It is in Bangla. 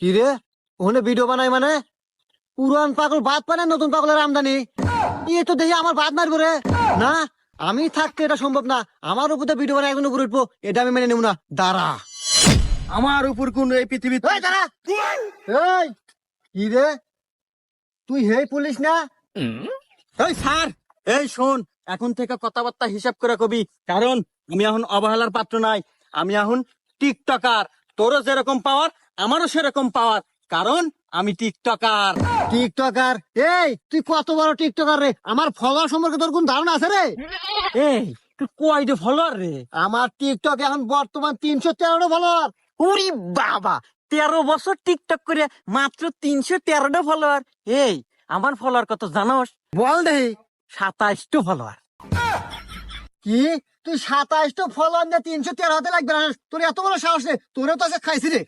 কি রে ওখানে ভিডিও বানাই মানে পুরান পাগল বাদ পানে নতুন পাগলের আমদানি ইয়ে তো দেখি আমার বাদ মারবো রে না আমি থাকতে এটা সম্ভব না আমার উপরে ভিডিও বানাই একজন উপরে উঠবো এটা আমি মেনে নেব না দাঁড়া আমার উপর কোন এই পৃথিবীতে এই দাঁড়া এই কি রে তুই হেই পুলিশ না এই স্যার এই শোন এখন থেকে কথাবার্তা হিসাব করে কবি কারণ আমি এখন অবহেলার পাত্র নাই আমি এখন টিকটকার তোরও যেরকম পাওয়ার আমারও সেরকম পাওয়ার কারণ আমি টিকটকার টিকটকার এই তুই কত বড় টিকটকার রে আমার ফলোয়ার সম্পর্কে তোর কোন ধারণা আছে রে এই তুই কয়টা ফলোয়ার রে আমার টিকটক এখন বর্তমান 313টা ফলোয়ার ওরে বাবা 13 বছর টিকটক করে মাত্র 313টা ফলোয়ার এই আমার ফলোয়ার কত জানোস বল দেহি 27টা ফলোয়ার কি তুই 27টা ফলোয়ার নিয়ে 313 হতে লাগবে না তোর এত বড় সাহস রে তোরেও তো আজকে খাইছি রে